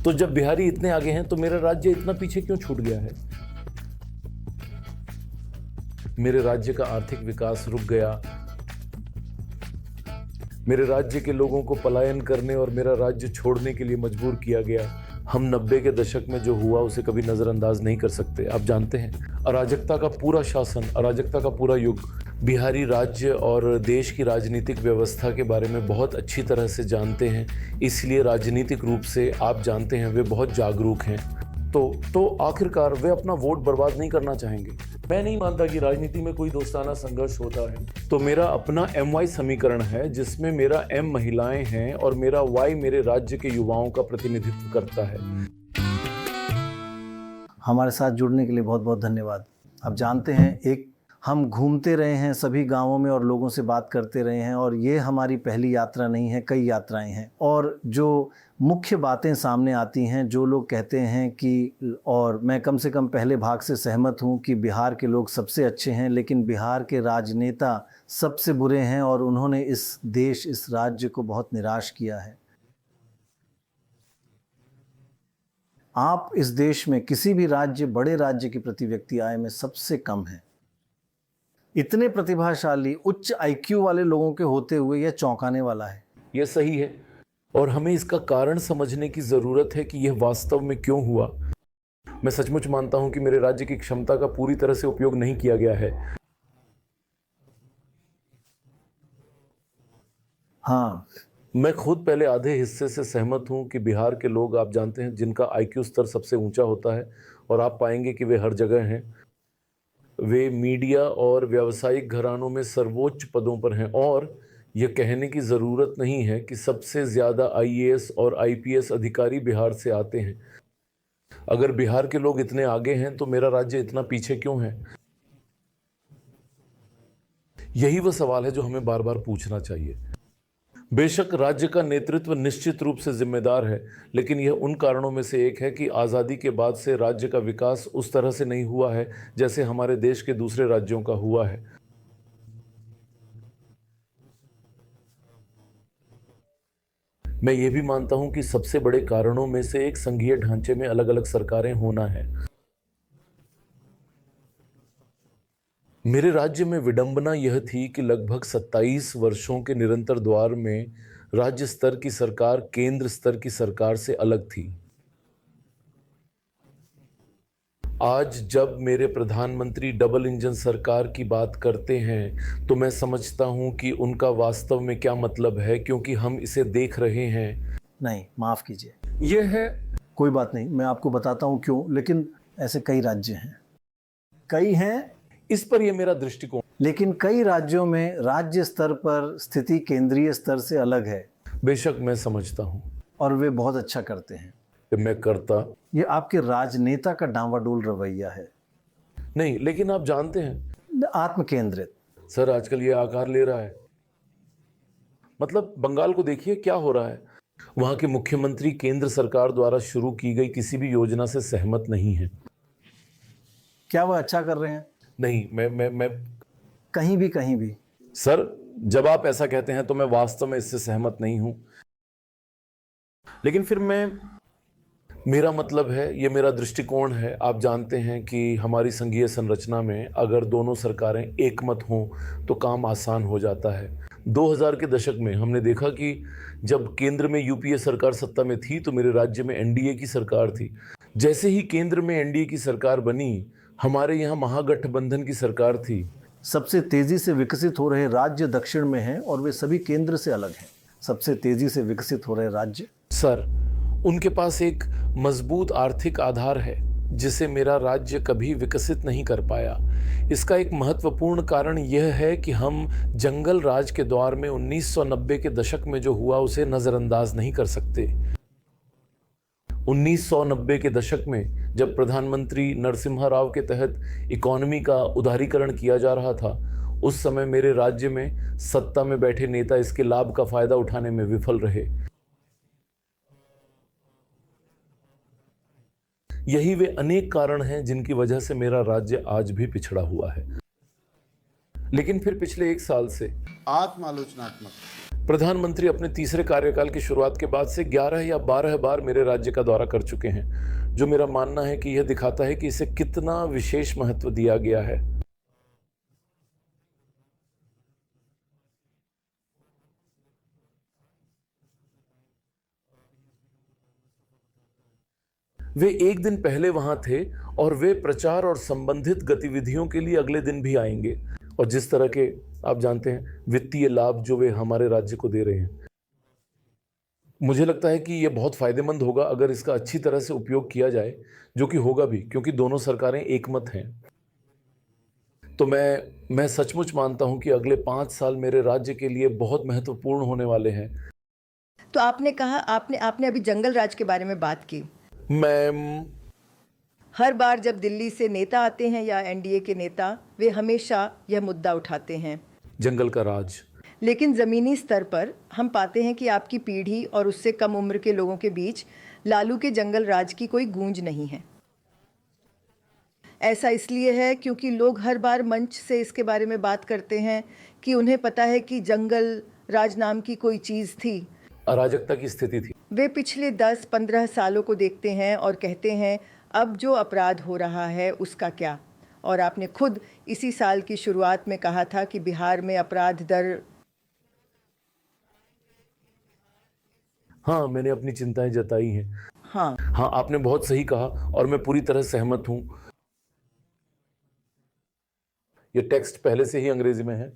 तो जब बिहारी इतने आगे हैं तो मेरा राज्य इतना पीछे क्यों छूट गया है? मेरे राज्य का आर्थिक विकास रुक गया, मेरे राज्य के लोगों को पलायन करने और मेरा राज्य छोड़ने के लिए मजबूर किया गया। हम 90 के दशक में जो हुआ उसे कभी नजरअंदाज नहीं कर सकते। आप जानते हैं, अराजकता का पूरा शासन, अराजकता का पूरा युग बिहारी राज्य और देश की राजनीतिक व्यवस्था के बारे में बहुत अच्छी तरह से जानते हैं। इसलिए राजनीतिक रूप से आप जानते हैं वे बहुत जागरूक हैं। तो आखिरकार वे अपना वोट बर्बाद नहीं करना चाहेंगे। मैं नहीं मानता कि राजनीति में कोई दोस्ताना संघर्ष होता है। तो मेरा अपना MY समीकरण है जिसमें मेरा M महिलाएं हैं और मेरा Y मेरे राज्य के युवाओं का प्रतिनिधित्व करता है। हमारे साथ जुड़ने के लिए बहुत बहुत धन्यवाद। आप जानते हैं, हम घूमते रहे हैं सभी गांवों में और लोगों से बात करते रहे हैं, और ये हमारी पहली यात्रा नहीं है, कई यात्राएं हैं। और जो मुख्य बातें सामने आती हैं, जो लोग कहते हैं कि, और मैं कम से कम पहले भाग से सहमत हूं कि बिहार के लोग सबसे अच्छे हैं, लेकिन बिहार के राजनेता सबसे बुरे हैं और उन्होंने इस देश, इस राज्य को बहुत निराश किया है। आप इस देश में किसी भी राज्य, बड़े राज्य की प्रति व्यक्ति आय में सबसे कम हैं। इतने प्रतिभाशाली, उच्च IQ वाले लोगों के होते हुए यह चौंकाने वाला है। यह सही है और हमें इसका कारण समझने की जरूरत है कि यह वास्तव में क्यों हुआ। मैं सचमुच मानता हूं कि मेरे राज्य की क्षमता का पूरी तरह से उपयोग नहीं किया गया है। हाँ, मैं खुद पहले आधे हिस्से से सहमत हूं कि बिहार के लोग, आप जानते हैं, जिनका IQ स्तर सबसे ऊंचा होता है, और आप पाएंगे कि वे हर जगह हैं। वे मीडिया और व्यावसायिक घरानों में सर्वोच्च पदों पर हैं, और यह कहने की ज़रूरत नहीं है कि सबसे ज़्यादा IAS और IPS अधिकारी बिहार से आते हैं। अगर बिहार के लोग इतने आगे हैं तो मेरा राज्य इतना पीछे क्यों है? यही वह सवाल है जो हमें बार बार पूछना चाहिए। बेशक राज्य का नेतृत्व निश्चित रूप से जिम्मेदार है, लेकिन यह उन कारणों में से एक है कि आज़ादी के बाद से राज्य का विकास उस तरह से नहीं हुआ है जैसे हमारे देश के दूसरे राज्यों का हुआ है। मैं ये भी मानता हूं कि सबसे बड़े कारणों में से एक संघीय ढांचे में अलग अलग सरकारें होना है। मेरे राज्य में विडंबना यह थी कि लगभग 27 वर्षों के निरंतर दौर में राज्य स्तर की सरकार केंद्र स्तर की सरकार से अलग थी। आज जब मेरे प्रधानमंत्री डबल इंजन सरकार की बात करते हैं तो मैं समझता हूं कि उनका वास्तव में क्या मतलब है, क्योंकि हम इसे देख रहे हैं। नहीं, माफ़ कीजिए, यह है। कोई बात नहीं, मैं आपको बताता हूँ क्यों। लेकिन ऐसे कई राज्य हैं, कई हैं, इस पर यह मेरा दृष्टिकोण। लेकिन कई राज्यों में राज्य स्तर पर स्थिति केंद्रीय स्तर से अलग है। बेशक मैं समझता हूं, और वे बहुत अच्छा करते हैं। मैं करता। ये आपके राजनेता का डांवाडोल रवैया है। नहीं, लेकिन आप जानते हैं, आत्म केंद्रित। सर, आजकल ये आकार ले रहा है। मतलब बंगाल को देखिए क्या हो रहा है। वहां के मुख्यमंत्री केंद्र सरकार द्वारा शुरू की गई किसी भी योजना से सहमत नहीं है। क्या वह अच्छा कर रहे हैं? नहीं, मैं कहीं भी। सर, जब आप ऐसा कहते हैं तो मैं वास्तव में इससे सहमत नहीं हूं। लेकिन फिर मेरा मतलब है, ये मेरा दृष्टिकोण है। आप जानते हैं कि हमारी संघीय संरचना में अगर दोनों सरकारें एकमत हों तो काम आसान हो जाता है। 2000 के दशक में हमने देखा कि जब केंद्र में UPA सरकार सत्ता में थी तो मेरे राज्य में NDA की सरकार थी। जैसे ही केंद्र में NDA की सरकार बनी, हमारे यहाँ महागठबंधन की सरकार थी। सबसे तेजी से विकसित हो रहे राज्य दक्षिण में हैं और वे सभी केंद्र से अलग हैं। सबसे तेजी से विकसित हो रहे राज्य, सर, उनके पास एक मजबूत आर्थिक आधार है जिसे मेरा राज्य कभी विकसित नहीं कर पाया। इसका एक महत्वपूर्ण कारण यह है कि हम जंगल राज के दौर में 1990 के दशक में जो हुआ उसे नजरअंदाज नहीं कर सकते। 1990 के दशक में जब प्रधानमंत्री नरसिम्हा राव के तहत इकोनॉमी का उदारीकरण किया जा रहा था, उस समय मेरे राज्य में सत्ता में बैठे नेता इसके लाभ का फायदा उठाने में विफल रहे। यही वे अनेक कारण हैं जिनकी वजह से मेरा राज्य आज भी पिछड़ा हुआ है। लेकिन फिर पिछले 1 साल से आत्मालोचनात्मक प्रधानमंत्री अपने तीसरे कार्यकाल की शुरुआत के बाद से 11 या 12 बार मेरे राज्य का दौरा कर चुके हैं, जो मेरा मानना है कि यह दिखाता है कि इसे कितना विशेष महत्व दिया गया है। वे एक दिन पहले वहां थे और वे प्रचार और संबंधित गतिविधियों के लिए अगले दिन भी आएंगे। और जिस तरह के आप जानते हैं वित्तीय लाभ जो वे हमारे राज्य को दे रहे हैं, मुझे लगता है कि यह बहुत फायदेमंद होगा अगर इसका अच्छी तरह से उपयोग किया जाए, जो कि होगा भी, क्योंकि दोनों सरकारें एकमत हैं। तो मैं सचमुच मानता हूं कि अगले 5 साल मेरे राज्य के लिए बहुत महत्वपूर्ण होने वाले हैं। तो आपने कहा, आपने अभी जंगल राज के बारे में बात की। मैं हर बार जब दिल्ली से नेता आते हैं या एनडीए के नेता, वे हमेशा यह मुद्दा उठाते हैं, जंगल का राज। लेकिन ज़मीनी स्तर पर हम पाते हैं कि आपकी पीढ़ी और उससे कम उम्र के लोगों के बीच लालू के जंगल राज की कोई गूंज नहीं है। ऐसा इसलिए है क्योंकि लोग हर बार मंच से इसके बारे में बात करते हैं कि उन्हें पता है कि जंगल राज नाम की कोई चीज़ थी, अराजकता की स्थिति थी। वे पिछले 10-15 सालों को देखते हैं और कहते हैं अब जो अपराध हो रहा है उसका क्या। और आपने खुद इसी साल की शुरुआत में कहा था कि बिहार में अपराध दर। हाँ, मैंने अपनी चिंताएं जताई हैं। हाँ, आपने बहुत सही कहा और मैं पूरी तरह सहमत हूं। यह टेक्स्ट पहले से ही अंग्रेजी में है।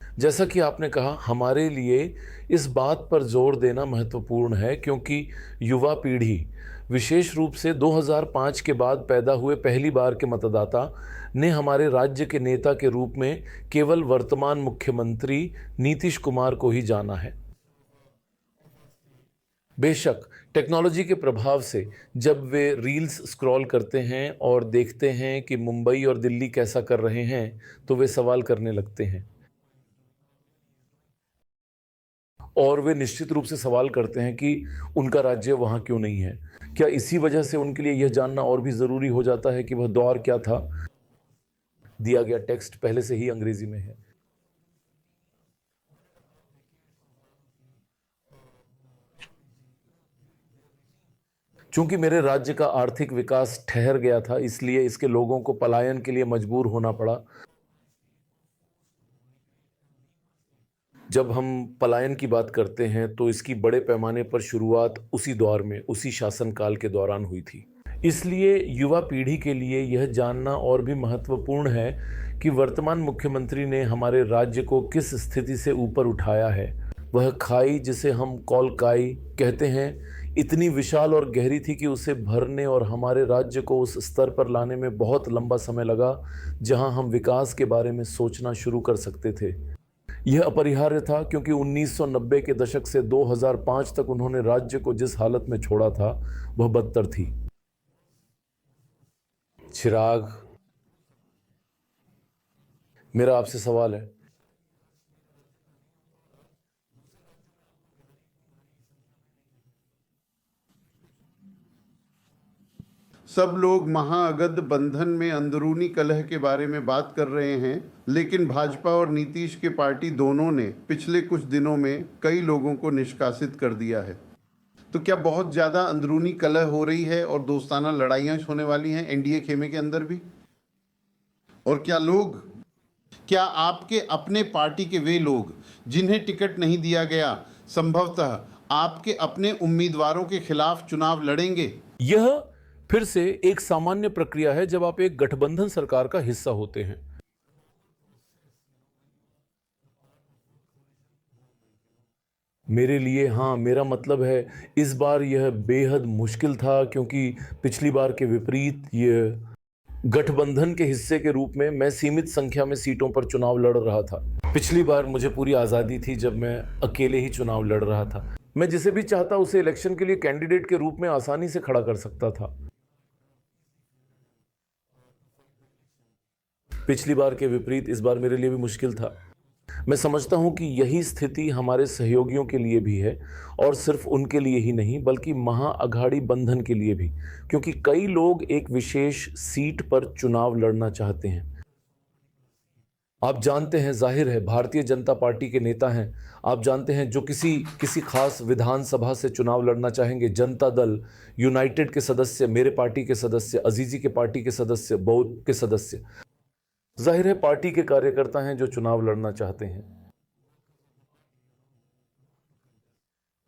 जैसा कि आपने कहा, हमारे लिए इस बात पर जोर देना महत्वपूर्ण है क्योंकि युवा पीढ़ी, विशेष रूप से 2005 के बाद पैदा हुए पहली बार के मतदाता, ने हमारे राज्य के नेता के रूप में केवल वर्तमान मुख्यमंत्री नीतीश कुमार को ही जाना है। बेशक टेक्नोलॉजी के प्रभाव से जब वे रील्स स्क्रॉल करते हैं और देखते हैं कि मुंबई और दिल्ली कैसा कर रहे हैं, तो वे सवाल करने लगते हैं। और वे निश्चित रूप से सवाल करते हैं कि उनका राज्य वहाँ क्यों नहीं है। क्या इसी वजह से उनके लिए यह जानना और भी ज़रूरी हो जाता है कि वह दौर क्या था? दिया गया टेक्स्ट पहले से ही अंग्रेजी में है। चूंकि मेरे राज्य का आर्थिक विकास ठहर गया था, इसलिए इसके लोगों को पलायन के लिए मजबूर होना पड़ा। जब हम पलायन की बात करते हैं तो इसकी बड़े पैमाने पर शुरुआत उसी दौर में, उसी शासनकाल के दौरान हुई थी। इसलिए युवा पीढ़ी के लिए यह जानना और भी महत्वपूर्ण है कि वर्तमान मुख्यमंत्री ने हमारे राज्य को किस स्थिति से ऊपर उठाया है। वह खाई जिसे हम कौलकाई कहते हैं, इतनी विशाल और गहरी थी कि उसे भरने और हमारे राज्य को उस स्तर पर लाने में बहुत लंबा समय लगा जहां हम विकास के बारे में सोचना शुरू कर सकते थे। यह अपरिहार्य था क्योंकि 1990 के दशक से 2005 तक उन्होंने राज्य को जिस हालत में छोड़ा था वह बदतर थी। चिराग, मेरा आपसे सवाल है, सब लोग महागठबंधन में अंदरूनी कलह के बारे में बात कर रहे हैं, लेकिन भाजपा और नीतीश के पार्टी दोनों ने पिछले कुछ दिनों में कई लोगों को निष्कासित कर दिया है। तो क्या बहुत ज़्यादा अंदरूनी कलह हो रही है और दोस्ताना लड़ाइयाँ होने वाली हैं एनडीए खेमे के अंदर भी? और क्या आपके अपने पार्टी के वे लोग जिन्हें टिकट नहीं दिया गया संभवतः आपके अपने उम्मीदवारों के खिलाफ चुनाव लड़ेंगे? यह फिर से एक सामान्य प्रक्रिया है जब आप एक गठबंधन सरकार का हिस्सा होते हैं। मेरे लिए, हाँ, मेरा मतलब है इस बार यह बेहद मुश्किल था क्योंकि पिछली बार के विपरीत यह गठबंधन के हिस्से के रूप में मैं सीमित संख्या में सीटों पर चुनाव लड़ रहा था। पिछली बार मुझे पूरी आज़ादी थी जब मैं अकेले ही चुनाव लड़ रहा था। मैं जिसे भी चाहता उसे इलेक्शन के लिए कैंडिडेट के रूप में आसानी से खड़ा कर सकता था। पिछली बार के विपरीत इस बार मेरे लिए भी मुश्किल था। मैं समझता हूं कि यही स्थिति हमारे सहयोगियों के लिए भी है, और सिर्फ उनके लिए ही नहीं बल्कि महाअघाड़ी बंधन के लिए भी, क्योंकि कई लोग एक विशेष सीट पर चुनाव लड़ना चाहते हैं। आप जानते हैं, जाहिर है भारतीय जनता पार्टी के नेता हैं, आप जानते हैं जो किसी खास विधानसभा से चुनाव लड़ना चाहेंगे, जनता दल, यूनाइटेड के सदस्य, मेरे पार्टी के सदस्य, अजीजी के पार्टी के सदस्य, बौद्ध के सदस्य, जाहिर है पार्टी के कार्यकर्ता हैं जो चुनाव लड़ना चाहते हैं।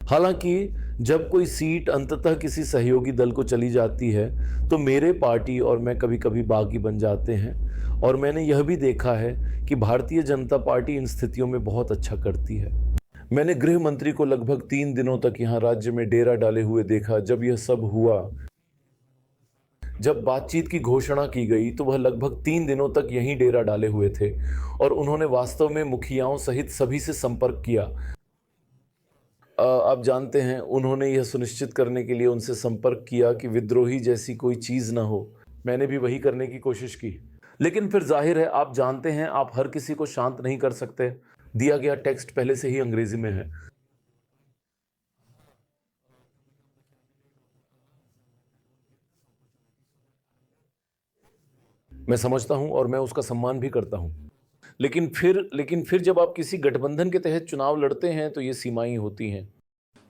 हालांकि जब कोई सीट अंततः किसी सहयोगी दल को चली जाती है तो मेरे पार्टी और मैं कभी कभी बागी बन जाते हैं, और मैंने यह भी देखा है कि भारतीय जनता पार्टी इन स्थितियों में बहुत अच्छा करती है। मैंने गृह मंत्री को लगभग 3 दिनों तक यहाँ राज्य में डेरा डाले हुए देखा। जब यह सब हुआ, जब बातचीत की घोषणा की गई तो वह लगभग 3 दिनों तक यहीं डेरा डाले हुए थे, और उन्होंने वास्तव में मुखियाओं सहित सभी से संपर्क किया। आप जानते हैं, उन्होंने यह सुनिश्चित करने के लिए उनसे संपर्क किया कि विद्रोही जैसी कोई चीज़ ना हो। मैंने भी वही करने की कोशिश की, लेकिन फिर जाहिर है आप जानते हैं, आप हर किसी को शांत नहीं कर सकते। दिया गया टेक्स्ट पहले से ही अंग्रेजी में है। मैं समझता हूं और मैं उसका सम्मान भी करता हूं, लेकिन फिर जब आप किसी गठबंधन के तहत चुनाव लड़ते हैं तो ये सीमाएं होती हैं।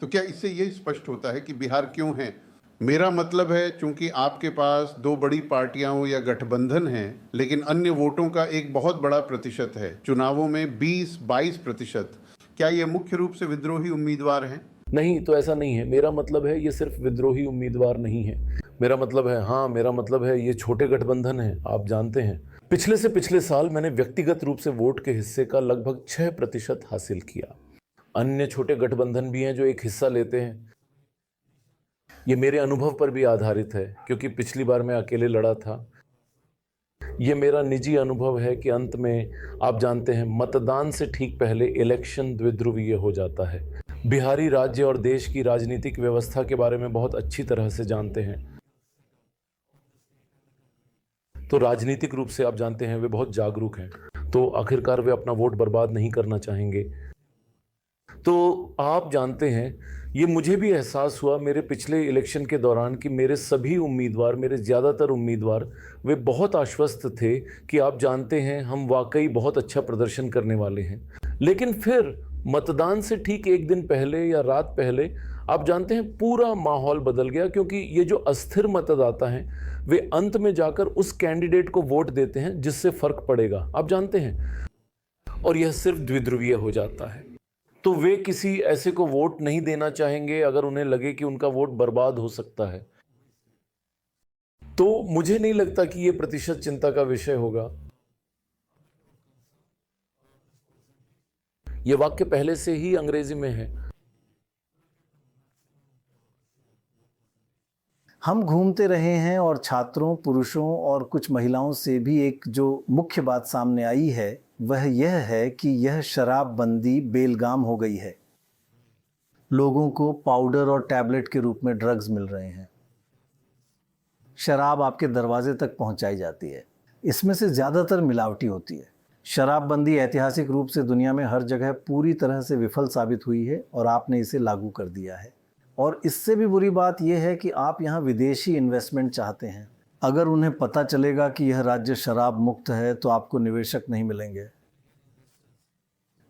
तो क्या इससे ये स्पष्ट होता है कि बिहार क्यों है? मेरा मतलब है, चूंकि आपके पास 2 बड़ी पार्टियां हो या गठबंधन हैं, लेकिन अन्य वोटों का एक बहुत बड़ा प्रतिशत है, चुनावों में 20-22%। क्या ये मुख्य रूप से विद्रोही उम्मीदवार हैं? नहीं, तो ऐसा नहीं है। मेरा मतलब है ये सिर्फ विद्रोही उम्मीदवार नहीं है। मेरा मतलब है ये छोटे गठबंधन हैं। आप जानते हैं, पिछले से पिछले साल मैंने व्यक्तिगत रूप से वोट के हिस्से का लगभग 6% हासिल किया। अन्य छोटे गठबंधन भी हैं जो एक हिस्सा लेते हैं। ये मेरे अनुभव पर भी आधारित है, क्योंकि पिछली बार मैं अकेले लड़ा था। ये मेरा निजी अनुभव है कि अंत में आप जानते हैं, मतदान से ठीक पहले इलेक्शन द्विध्रुवीय हो जाता है। बिहारी राज्य और देश की राजनीतिक व्यवस्था के बारे में बहुत अच्छी तरह से जानते हैं, तो राजनीतिक रूप से आप जानते हैं वे बहुत जागरूक हैं, तो आखिरकार वे अपना वोट बर्बाद नहीं करना चाहेंगे। तो आप जानते हैं, ये मुझे भी एहसास हुआ मेरे पिछले इलेक्शन के दौरान कि मेरे सभी उम्मीदवार, मेरे ज़्यादातर उम्मीदवार, वे बहुत आश्वस्त थे कि आप जानते हैं हम वाकई बहुत अच्छा प्रदर्शन करने वाले हैं। लेकिन फिर मतदान से ठीक 1 दिन पहले या रात पहले आप जानते हैं पूरा माहौल बदल गया, क्योंकि ये जो अस्थिर मतदाता हैं वे अंत में जाकर उस कैंडिडेट को वोट देते हैं जिससे फर्क पड़ेगा, आप जानते हैं, और यह सिर्फ द्विध्रुवीय हो जाता है। तो वे किसी ऐसे को वोट नहीं देना चाहेंगे अगर उन्हें लगे कि उनका वोट बर्बाद हो सकता है। तो मुझे नहीं लगता कि यह प्रतिशत चिंता का विषय होगा। यह वाक्य पहले से ही अंग्रेजी में है। हम घूमते रहे हैं और छात्रों, पुरुषों और कुछ महिलाओं से भी एक जो मुख्य बात सामने आई है वह यह है कि यह शराबबंदी बेलगाम हो गई है। लोगों को पाउडर और टैबलेट के रूप में ड्रग्स मिल रहे हैं। शराब आपके दरवाजे तक पहुंचाई जाती है। इसमें से ज़्यादातर मिलावटी होती है। शराबबंदी ऐतिहासिक रूप से दुनिया में हर जगह पूरी तरह से विफल साबित हुई है और आपने इसे लागू कर दिया है। और इससे भी बुरी बात यह है कि आप यहाँ विदेशी इन्वेस्टमेंट चाहते हैं। अगर उन्हें पता चलेगा कि यह राज्य शराब मुक्त है तो आपको निवेशक नहीं मिलेंगे।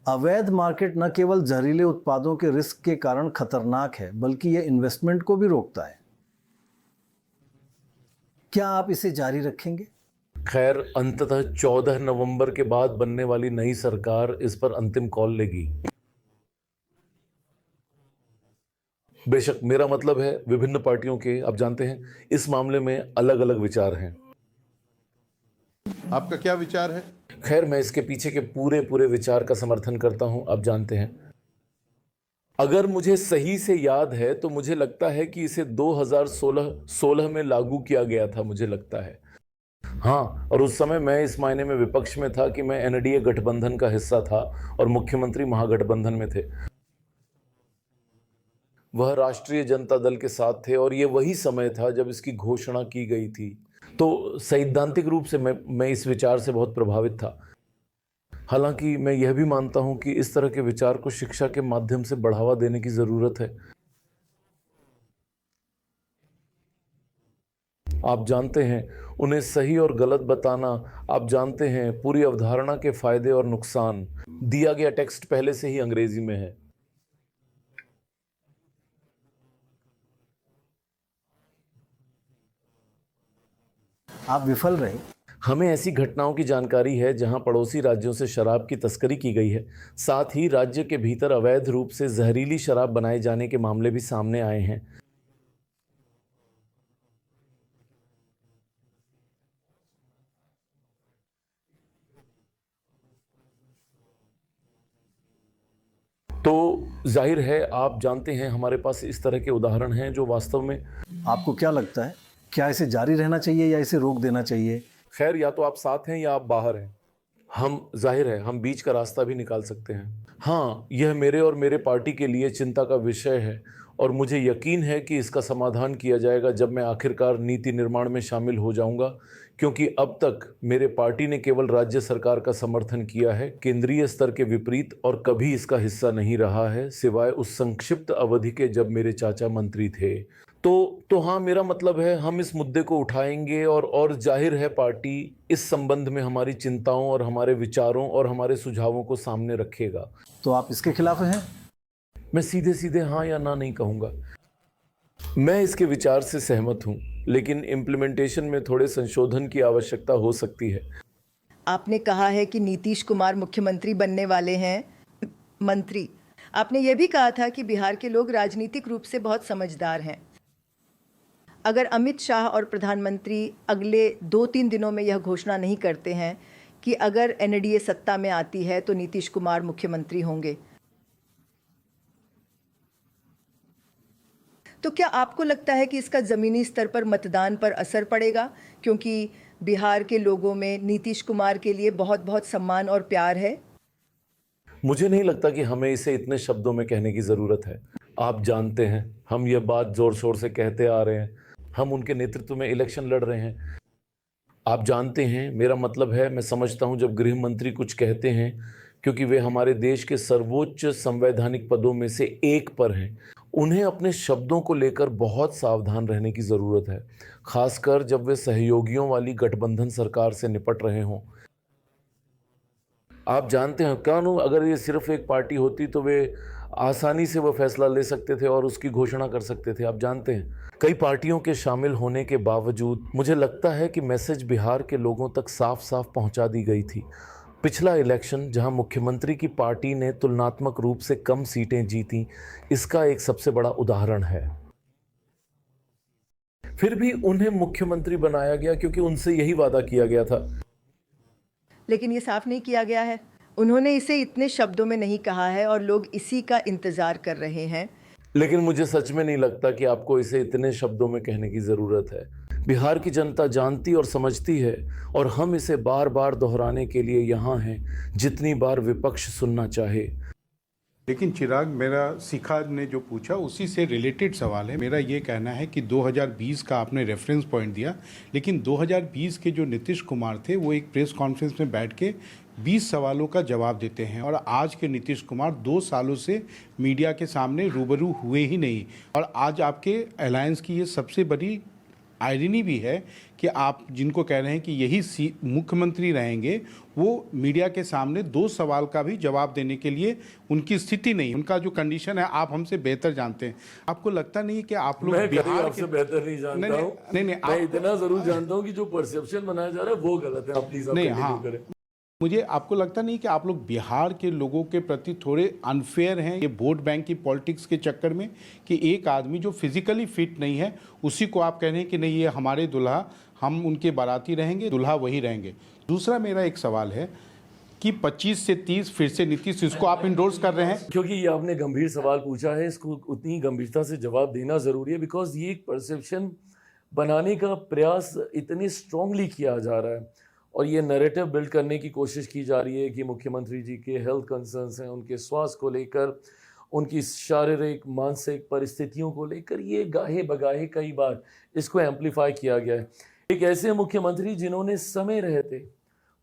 अवैध मार्केट न केवल जहरीले उत्पादों के रिस्क के कारण खतरनाक है, बल्कि यह इन्वेस्टमेंट को भी रोकता है। क्या आप इसे जारी रखेंगे? खैर, अंततः 14 नवंबर के बाद बनने वाली नई सरकार इस पर अंतिम कॉल लेगी। बेशक मेरा मतलब है विभिन्न पार्टियों के, आप जानते हैं, इस मामले में अलग अलग विचार हैं। आपका क्या विचार है? खैर, मैं इसके पीछे के पूरे विचार का समर्थन करता हूं। आप जानते हैं, अगर मुझे सही से याद है तो मुझे लगता है कि इसे 2016 में लागू किया गया था, मुझे लगता है। हाँ, और उस समय मैं इस मायने में विपक्ष में था कि मैं एनडीए गठबंधन का हिस्सा था और मुख्यमंत्री महागठबंधन में थे। वह राष्ट्रीय जनता दल के साथ थे और ये वही समय था जब इसकी घोषणा की गई थी। तो सैद्धांतिक रूप से मैं इस विचार से बहुत प्रभावित था। हालांकि मैं यह भी मानता हूं कि इस तरह के विचार को शिक्षा के माध्यम से बढ़ावा देने की ज़रूरत है। आप जानते हैं, उन्हें सही और गलत बताना, आप जानते हैं पूरी अवधारणा के फायदे और नुकसान। दिया गया टेक्स्ट पहले से ही अंग्रेजी में है। आप विफल रहे। हमें ऐसी घटनाओं की जानकारी है जहां पड़ोसी राज्यों से शराब की तस्करी की गई है। साथ ही राज्य के भीतर अवैध रूप से जहरीली शराब बनाए जाने के मामले भी सामने आए हैं। तो जाहिर है आप जानते हैं हमारे पास इस तरह के उदाहरण हैं जो वास्तव में। आपको क्या लगता है, क्या इसे जारी रहना चाहिए या इसे रोक देना चाहिए? खैर, या तो आप साथ हैं या आप बाहर हैं। जाहिर है हम बीच का रास्ता भी निकाल सकते हैं। हाँ, यह मेरे और मेरे पार्टी के लिए चिंता का विषय है और मुझे यकीन है कि इसका समाधान किया जाएगा जब मैं आखिरकार नीति निर्माण में शामिल हो जाऊंगा, क्योंकि अब तक मेरे पार्टी ने केवल राज्य सरकार का समर्थन किया है, केंद्रीय स्तर के विपरीत, और कभी इसका हिस्सा नहीं रहा है सिवाय उस संक्षिप्त अवधि के जब मेरे चाचा मंत्री थे। तो हाँ, मेरा मतलब है हम इस मुद्दे को उठाएंगे और जाहिर है पार्टी इस संबंध में हमारी चिंताओं और हमारे विचारों और हमारे सुझावों को सामने रखेगा। तो आप इसके खिलाफ हैं? मैं सीधे सीधे हाँ या ना नहीं कहूँगा। मैं इसके विचार से सहमत हूँ, लेकिन इम्प्लीमेंटेशन में थोड़े संशोधन की आवश्यकता हो सकती है। आपने कहा है कि नीतीश कुमार मुख्यमंत्री बनने वाले हैं। मंत्री, आपने ये भी कहा था कि बिहार के लोग राजनीतिक रूप से बहुत समझदार हैं। अगर अमित शाह और प्रधानमंत्री अगले 2-3 दिनों में यह घोषणा नहीं करते हैं कि अगर एनडीए सत्ता में आती है तो नीतीश कुमार मुख्यमंत्री होंगे, तो क्या आपको लगता है कि इसका ज़मीनी स्तर पर मतदान पर असर पड़ेगा? क्योंकि बिहार के लोगों में नीतीश कुमार के लिए बहुत बहुत सम्मान और प्यार है। मुझे नहीं लगता कि हमें इसे इतने शब्दों में कहने की ज़रूरत है। आप जानते हैं हम ये बात ज़ोर शोर से कहते आ रहे हैं, हम उनके नेतृत्व में इलेक्शन लड़ रहे हैं। आप जानते हैं, मेरा मतलब है, मैं समझता हूं जब गृह मंत्री कुछ कहते हैं, क्योंकि वे हमारे देश के सर्वोच्च संवैधानिक पदों में से एक पर हैं, उन्हें अपने शब्दों को लेकर बहुत सावधान रहने की ज़रूरत है, खासकर जब वे सहयोगियों वाली गठबंधन सरकार से निपट रहे हों। आप जानते हैं क्यों, अगर ये सिर्फ एक पार्टी होती तो वे आसानी से वो फैसला ले सकते थे और उसकी घोषणा कर सकते थे। आप जानते हैं, कई पार्टियों के शामिल होने के बावजूद मुझे लगता है कि मैसेज बिहार के लोगों तक साफ साफ पहुंचा दी गई थी। पिछला इलेक्शन जहां मुख्यमंत्री की पार्टी ने तुलनात्मक रूप से कम सीटें जीती, इसका एक सबसे बड़ा उदाहरण है। फिर भी उन्हें मुख्यमंत्री बनाया गया क्योंकि उनसे यही वादा किया गया था। लेकिन ये साफ नहीं किया गया है। उन्होंने इसे इतने शब्दों में नहीं कहा है और लोग इसी का इंतज़ार कर रहे हैं। लेकिन मुझे सच में नहीं लगता कि आपको इसे इतने शब्दों में कहने की ज़रूरत है। बिहार की जनता जानती और समझती है और हम इसे बार बार दोहराने के लिए यहाँ हैं, जितनी बार विपक्ष सुनना चाहे। लेकिन चिराग, मेरा शिखा ने जो पूछा उसी से रिलेटेड सवाल है। मेरा ये कहना है कि 2020 का आपने रेफरेंस पॉइंट दिया, लेकिन 2020 के जो नीतीश कुमार थे वो एक प्रेस कॉन्फ्रेंस में बैठ के 20 सवालों का जवाब देते हैं, और आज के नीतीश कुमार 2 सालों से मीडिया के सामने रूबरू हुए ही नहीं। और आज आपके अलायंस की ये सबसे बड़ी आयरनी भी है कि आप जिनको कह रहे हैं कि यही मुख्यमंत्री रहेंगे, वो मीडिया के सामने 2 सवाल का भी जवाब देने के लिए उनकी स्थिति नहीं, उनका जो कंडीशन है आप हमसे बेहतर जानते हैं। आपको लगता नहीं कि आप लोग बिहार आपसे बेहतर नहीं जानता हूं। नहीं, मैं इतना जरूर जानता हूं कि जो परसेप्शन बनाया जा रहा है वो गलत है। आप प्लीज नहीं, हाँ, मुझे आपको लगता नहीं कि आप लोग बिहार के लोगों के प्रति थोड़े अनफेयर हैं ये वोट बैंक की पॉलिटिक्स के चक्कर में, कि एक आदमी जो फिजिकली फिट नहीं है उसी को आप कह रहे हैं कि नहीं ये हमारे दुल्हा, हम उनके बाराती रहेंगे, दुल्हा वही रहेंगे। दूसरा मेरा एक सवाल है कि 25 से 30 फिर से नीतीश, इसको आप इंडोर्स कर रहे हैं? क्योंकि ये आपने गंभीर सवाल पूछा है, इसको उतनी गंभीरता से जवाब देना जरूरी है, बिकॉज ये एक परसेप्शन बनाने का प्रयास इतनी स्ट्रांगली किया जा रहा है और ये नैरेटिव बिल्ड करने की कोशिश की जा रही है कि मुख्यमंत्री जी के हेल्थ कंसर्न्स हैं, उनके स्वास्थ्य को लेकर, उनकी शारीरिक मानसिक परिस्थितियों को लेकर, ये गाहे बगाहे कई बार इसको एम्पलीफाई किया गया है। एक ऐसे मुख्यमंत्री जिन्होंने समय रहते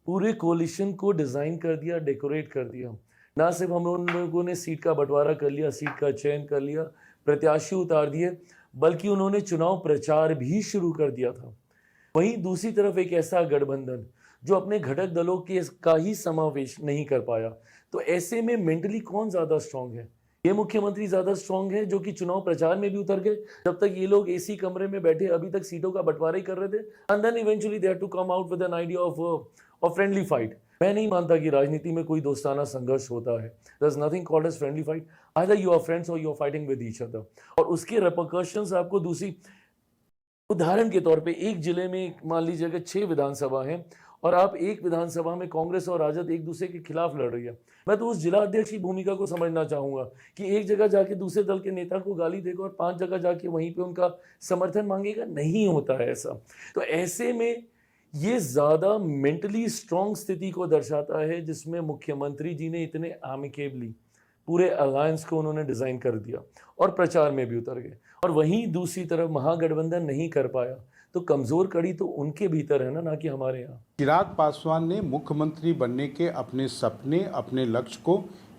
पूरे कोलिशन को डिज़ाइन कर दिया, डेकोरेट कर दिया। ना सिर्फ हम लोगों ने सीट का बंटवारा कर लिया, सीट का चयन कर लिया, प्रत्याशी उतार दिए, बल्कि उन्होंने चुनाव प्रचार भी शुरू कर दिया था। वहीं दूसरी तरफ एक ऐसा गठबंधन जो अपने घटक दलों के का ही समावेश नहीं कर पाया, तो ऐसे में मेंटली कौन ज़्यादा स्ट्रांग है? ये मुख्यमंत्री ज़्यादा स्ट्रांग है जो कि चुनाव प्रचार में भी उतर गए, जब तक ये लोग एसी कमरे में बैठे अभी तक सीटों का बंटवारा ही कर रहे थे, and then eventually they had to come out with an idea of friendly fight. मैं नहीं मानता कि राजनीति में कोई दोस्ताना संघर्ष होता है। There is nothing called as friendly fight, either you are friends और you are fighting with each other. और उसके रिपरकशंस आपको दूसरी, उदाहरण के तौर पे एक जिले में मान लीजिए कि 6 विधानसभा हैं और आप एक विधानसभा में कांग्रेस और राजद एक दूसरे के खिलाफ लड़ रही है। मैं तो उस जिला अध्यक्ष की भूमिका को समझना चाहूंगा कि एक जगह जाके दूसरे दल के नेता को गाली देगा और 5 जगह जाके वहीं पे उनका समर्थन मांगेगा। नहीं होता है ऐसा। तो ऐसे में ये ज़्यादा मेंटली स्ट्रांग स्थिति को दर्शाता है जिसमें मुख्यमंत्री जी ने इतने एमिकेबली पूरे अलायंस को उन्होंने डिज़ाइन कर दिया और प्रचार में भी उतर गए। और वहीं दूसरी तरफ महागठबंधन नहीं कर पाया, तो कमज़ोर कड़ी तो उनके भीतर है ना कि हमारे यहाँ। चिराग पासवान ने मुख्यमंत्री बनने के अपने सपने, अपने लक्ष्य को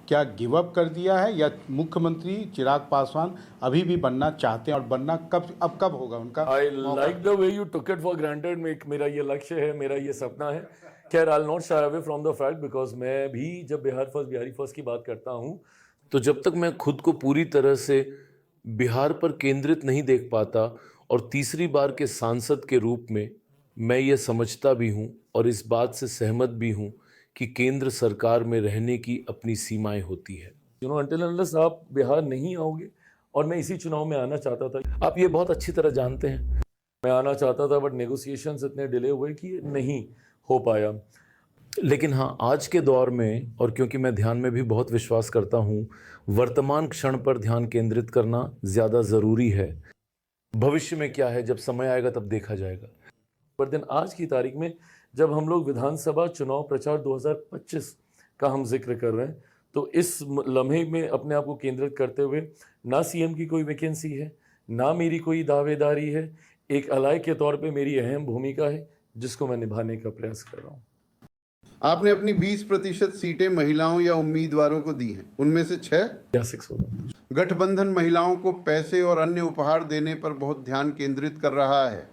क्या गिव अप कर दिया है, या मुख्यमंत्री चिराग पासवान अभी भी बनना चाहते हैं और बनना कब होगा उनका? I like the way you took it for granted. मेरा ये लक्ष्य है, मेरा ये सपना है। खैर, I will not shy away from the fact, because मैं भी जब बिहारी फर्स्ट की बात करता हूँ, तो जब तक मैं खुद को पूरी तरह से बिहार पर केंद्रित नहीं देख पाता और तीसरी बार के सांसद के रूप में मैं ये समझता भी हूँ और इस बात से सहमत भी हूँ कि केंद्र सरकार में रहने की अपनी सीमाएं होती है। अनटिल अनलेस आप बिहार नहीं आओगे, और मैं इसी चुनाव में आना चाहता था, आप ये बहुत अच्छी तरह जानते हैं। मैं आना चाहता था बट नेगोशिएशंस इतने डिले हुए कि नहीं हो पाया। लेकिन हाँ, आज के दौर में, और क्योंकि मैं ध्यान में भी बहुत विश्वास करता हूँ, वर्तमान क्षण पर ध्यान केंद्रित करना ज़्यादा ज़रूरी है। भविष्य में क्या है जब समय आएगा तब देखा जाएगा। पर दिन आज की तारीख में जब हम लोग विधानसभा चुनाव प्रचार 2025 का हम जिक्र कर रहे हैं, तो इस लम्हे में अपने आप को केंद्रित करते हुए ना सीएम की कोई वैकेंसी है, ना मेरी कोई दावेदारी है। एक अलाय के तौर पे मेरी अहम भूमिका है जिसको मैं निभाने का प्रयास कर रहा हूँ। आपने अपनी 20% सीटें महिलाओं या उम्मीदवारों को दी हैं, उनमें से 6 या 6 होगा। गठबंधन महिलाओं को पैसे और अन्य उपहार देने पर बहुत ध्यान केंद्रित कर रहा है।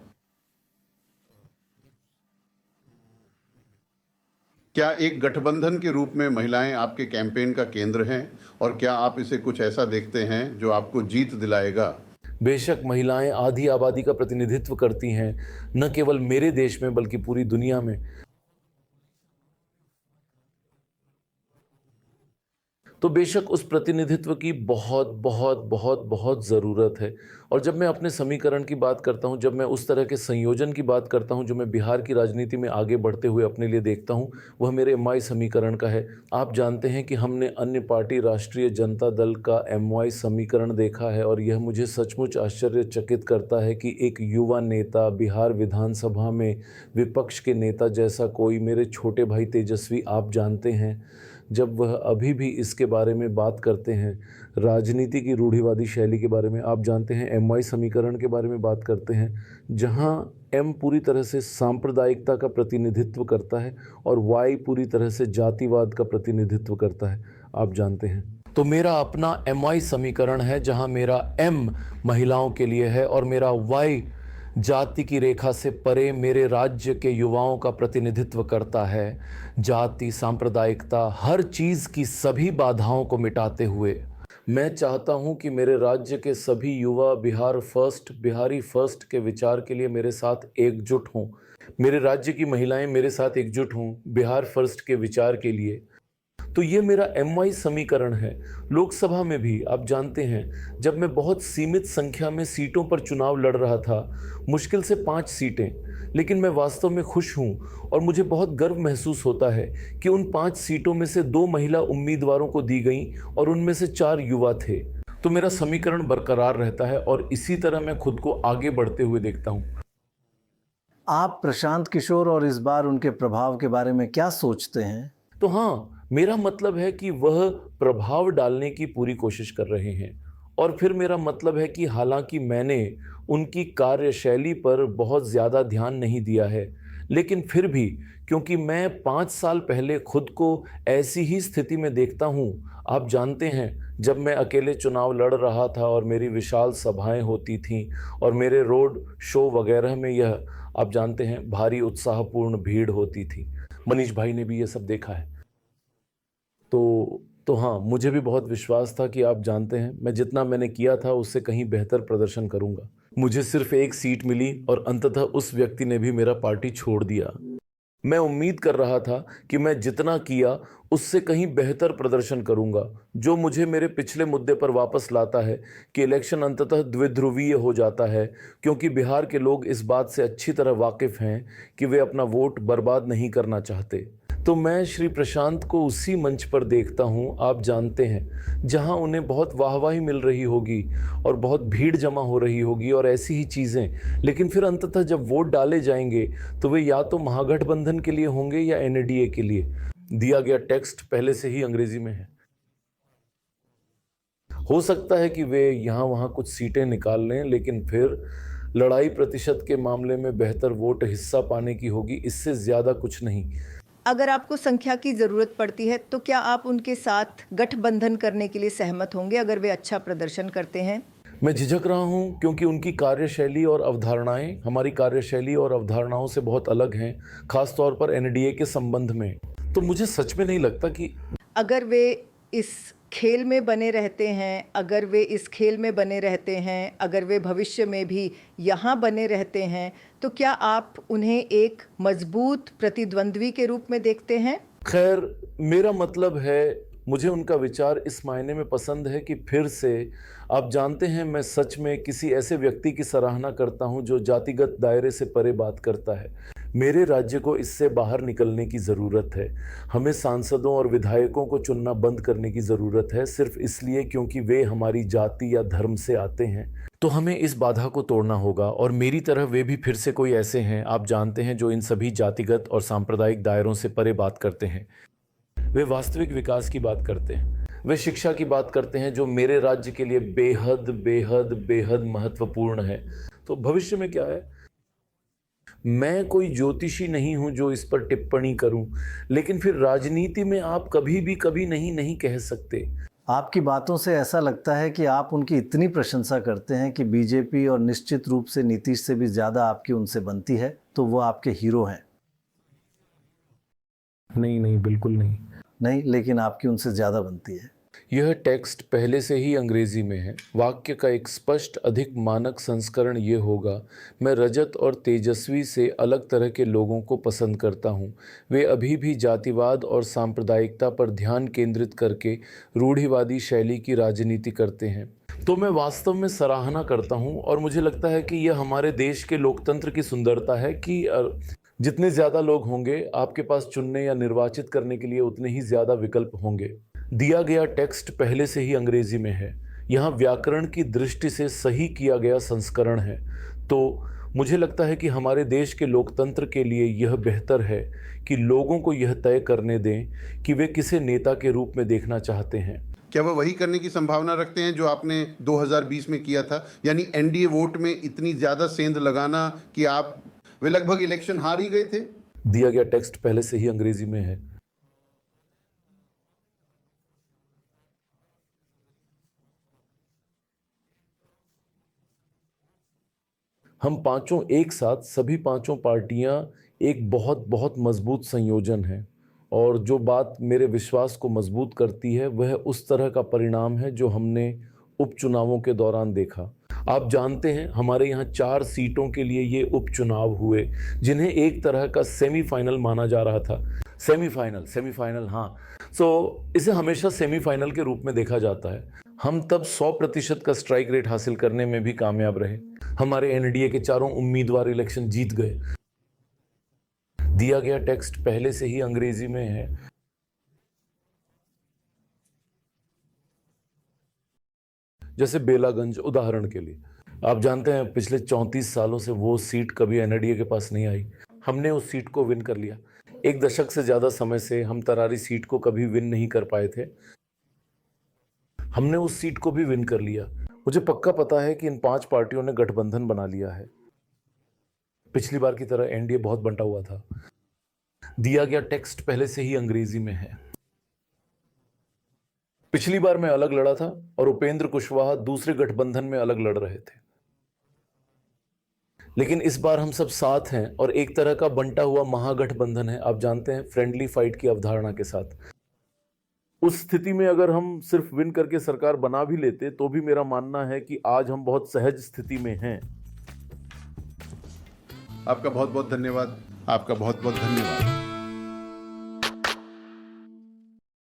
क्या एक गठबंधन के रूप में महिलाएं आपके कैंपेन का केंद्र हैं, और क्या आप इसे कुछ ऐसा देखते हैं जो आपको जीत दिलाएगा? बेशक महिलाएं आधी आबादी का प्रतिनिधित्व करती हैं, न केवल मेरे देश में बल्कि पूरी दुनिया में। तो बेशक उस प्रतिनिधित्व की बहुत बहुत बहुत बहुत ज़रूरत है। और जब मैं अपने समीकरण की बात करता हूं, जब मैं उस तरह के संयोजन की बात करता हूं जो मैं बिहार की राजनीति में आगे बढ़ते हुए अपने लिए देखता हूं, वह मेरे एमवाई समीकरण का है। आप जानते हैं कि हमने अन्य पार्टी राष्ट्रीय जनता दल का एमवाई समीकरण देखा है, और यह मुझे सचमुच आश्चर्यचकित करता है कि एक युवा नेता बिहार विधानसभा में विपक्ष के नेता जैसा कोई, मेरे छोटे भाई तेजस्वी, आप जानते हैं, जब वह अभी भी इसके बारे में बात करते हैं, राजनीति की रूढ़िवादी शैली के बारे में, आप जानते हैं एमवाई समीकरण के बारे में बात करते हैं, जहां एम पूरी तरह से सांप्रदायिकता का प्रतिनिधित्व करता है और वाई पूरी तरह से जातिवाद का प्रतिनिधित्व करता है, आप जानते हैं। तो मेरा अपना एमवाई समीकरण है जहां मेरा एम महिलाओं के लिए है और मेरा वाई जाति की रेखा से परे मेरे राज्य के युवाओं का प्रतिनिधित्व करता है। जाति, सांप्रदायिकता, हर चीज़ की सभी बाधाओं को मिटाते हुए मैं चाहता हूं कि मेरे राज्य के सभी युवा बिहार फर्स्ट, बिहारी फर्स्ट के विचार के लिए मेरे साथ एकजुट हों। मेरे राज्य की महिलाएं मेरे साथ एकजुट हों बिहार फर्स्ट के विचार के लिए। तो ये मेरा एमवाई समीकरण है। लोकसभा में भी आप जानते हैं, जब मैं बहुत सीमित संख्या में सीटों पर चुनाव लड़ रहा था, मुश्किल से 5 सीटें, लेकिन मैं वास्तव में खुश हूं और मुझे बहुत गर्व महसूस होता है कि उन 5 सीटों में से 2 महिला उम्मीदवारों को दी गई और उनमें से 4 युवा थे। तो मेरा समीकरण बरकरार रहता है और इसी तरह मैं खुद को आगे बढ़ते हुए देखता हूँ। आप प्रशांत किशोर और इस बार उनके प्रभाव के बारे में क्या सोचते हैं? तो हाँ, मेरा मतलब है कि वह प्रभाव डालने की पूरी कोशिश कर रहे हैं। और फिर मेरा मतलब है कि हालांकि मैंने उनकी कार्यशैली पर बहुत ज़्यादा ध्यान नहीं दिया है, लेकिन फिर भी क्योंकि मैं 5 साल पहले खुद को ऐसी ही स्थिति में देखता हूँ, आप जानते हैं जब मैं अकेले चुनाव लड़ रहा था और मेरी विशाल सभाएं होती थीं और मेरे रोड शो वगैरह में यह आप जानते हैं भारी उत्साहपूर्ण भीड़ होती थी। मनीष भाई ने भी ये सब देखा है। तो हाँ, मुझे भी बहुत विश्वास था कि आप जानते हैं मैं जितना मैंने किया था उससे कहीं बेहतर प्रदर्शन करूंगा। मुझे सिर्फ एक सीट मिली और अंततः उस व्यक्ति ने भी मेरा पार्टी छोड़ दिया। मैं उम्मीद कर रहा था कि मैं जितना किया उससे कहीं बेहतर प्रदर्शन करूंगा, जो मुझे मेरे पिछले मुद्दे पर वापस लाता है कि इलेक्शन अंततः द्विध्रुवीय हो जाता है, क्योंकि बिहार के लोग इस बात से अच्छी तरह वाकिफ हैं कि वे अपना वोट बर्बाद नहीं करना चाहते। तो मैं श्री प्रशांत को उसी मंच पर देखता हूं, आप जानते हैं, जहां उन्हें बहुत वाहवाही मिल रही होगी और बहुत भीड़ जमा हो रही होगी और ऐसी ही चीज़ें, लेकिन फिर अंततः जब वोट डाले जाएंगे तो वे या तो महागठबंधन के लिए होंगे या एनडीए के लिए। दिया गया टेक्स्ट पहले से ही अंग्रेजी में है। हो सकता है कि वे यहाँ वहाँ कुछ सीटें निकाल लें, लेकिन फिर लड़ाई प्रतिशत के मामले में बेहतर वोट हिस्सा पाने की होगी, इससे ज़्यादा कुछ नहीं। अगर आपको संख्या की ज़रूरत पड़ती है तो क्या आप उनके साथ गठबंधन करने के लिए सहमत होंगे अगर वे अच्छा प्रदर्शन करते हैं? मैं झिझक रहा हूं क्योंकि उनकी कार्यशैली और अवधारणाएं हमारी कार्यशैली और अवधारणाओं से बहुत अलग हैं, खास तौर पर एनडीए के संबंध में। तो मुझे सच में नहीं लगता कि अगर वे इस खेल में बने रहते हैं, अगर वे इस खेल में बने रहते हैं, अगर वे भविष्य में भी यहाँ बने रहते हैं, तो क्या आप उन्हें एक मजबूत प्रतिद्वंद्वी के रूप में देखते हैं? खैर, मेरा मतलब है मुझे उनका विचार इस मायने में पसंद है कि फिर से आप जानते हैं मैं सच में किसी ऐसे व्यक्ति की सराहना करता हूं जो जातिगत दायरे से परे बात करता है। मेरे राज्य को इससे बाहर निकलने की ज़रूरत है। हमें सांसदों और विधायकों को चुनना बंद करने की ज़रूरत है, सिर्फ इसलिए क्योंकि वे हमारी जाति या धर्म से आते हैं। तो हमें इस बाधा को तोड़ना होगा और मेरी तरह वे भी फिर से कोई ऐसे हैं, आप जानते हैं, जो इन सभी जातिगत और सांप्रदायिक दायरों से परे बात करते हैं। वे वास्तविक विकास की बात करते हैं, वे शिक्षा की बात करते हैं, जो मेरे राज्य के लिए बेहद बेहद बेहद महत्वपूर्ण है। तो भविष्य में क्या है, मैं कोई ज्योतिषी नहीं हूं जो इस पर टिप्पणी करूं, लेकिन फिर राजनीति में आप कभी भी कभी नहीं कह सकते। आपकी बातों से ऐसा लगता है कि आप उनकी इतनी प्रशंसा करते हैं कि बीजेपी और निश्चित रूप से नीतीश से भी ज़्यादा आपकी उनसे बनती है, तो वो आपके हीरो हैं। नहीं, बिल्कुल नहीं, लेकिन आपकी उनसे ज़्यादा बनती है। यह टेक्स्ट पहले से ही अंग्रेजी में है। वाक्य का एक स्पष्ट अधिक मानक संस्करण ये होगा, मैं रजत और तेजस्वी से अलग तरह के लोगों को पसंद करता हूँ। वे अभी भी जातिवाद और सांप्रदायिकता पर ध्यान केंद्रित करके रूढ़िवादी शैली की राजनीति करते हैं। तो मैं वास्तव में सराहना करता हूँ और मुझे लगता है कि यह हमारे देश के लोकतंत्र की सुंदरता है कि जितने ज़्यादा लोग होंगे आपके पास चुनने या निर्वाचित करने के लिए, उतने ही ज़्यादा विकल्प होंगे। दिया गया टेक्स्ट पहले से ही अंग्रेजी में है। यहाँ व्याकरण की दृष्टि से सही किया गया संस्करण है। तो मुझे लगता है कि हमारे देश के लोकतंत्र के लिए यह बेहतर है कि लोगों को यह तय करने दें कि वे किसे नेता के रूप में देखना चाहते हैं। क्या वह वही करने की संभावना रखते हैं जो आपने 2020 में किया था, यानी एनडीए वोट में इतनी ज़्यादा सेंध लगाना कि वे लगभग इलेक्शन हार ही गए थे? दिया गया टेक्स्ट पहले से ही अंग्रेजी में है। हम पांचों एक साथ, सभी पांचों पार्टियां एक बहुत बहुत मजबूत संयोजन है, और जो बात मेरे विश्वास को मजबूत करती है वह उस तरह का परिणाम है जो हमने उपचुनावों के दौरान देखा। आप जानते हैं हमारे यहाँ 4 सीटों के लिए ये उपचुनाव हुए, जिन्हें एक तरह का सेमीफाइनल माना जा रहा था। सेमीफाइनल, हाँ। इसे हमेशा सेमीफाइनल के रूप में देखा जाता है। हम तब 100% का स्ट्राइक रेट हासिल करने में भी कामयाब रहे। हमारे एनडीए के चारों उम्मीदवार इलेक्शन जीत गए। दिया गया टेक्स्ट पहले से ही अंग्रेजी में है। जैसे बेलागंज उदाहरण के लिए, आप जानते हैं पिछले 34 सालों से वो सीट कभी एनडीए के पास नहीं आई। हमने उस सीट को विन कर लिया। 1 दशक से ज़्यादा समय से हम तरारी सीट को कभी विन नहीं कर पाए थे, हमने उस सीट को भी विन कर लिया। मुझे पक्का पता है कि इन 5 पार्टियों ने गठबंधन बना लिया है। पिछली बार की तरह एनडीए बहुत बंटा हुआ था। दिया गया टेक्स्ट पहले से ही अंग्रेजी में है। पिछली बार मैं अलग लड़ा था और उपेंद्र कुशवाहा दूसरे गठबंधन में अलग लड़ रहे थे, लेकिन इस बार हम सब साथ हैं और एक तरह का बंटा हुआ महागठबंधन है, आप जानते हैं, फ्रेंडली फाइट की अवधारणा के साथ। उस स्थिति में अगर हम सिर्फ विन करके सरकार बना भी लेते तो भी मेरा मानना है कि आज हम बहुत सहज स्थिति में हैं। आपका बहुत बहुत धन्यवाद। आपका बहुत बहुत धन्यवाद।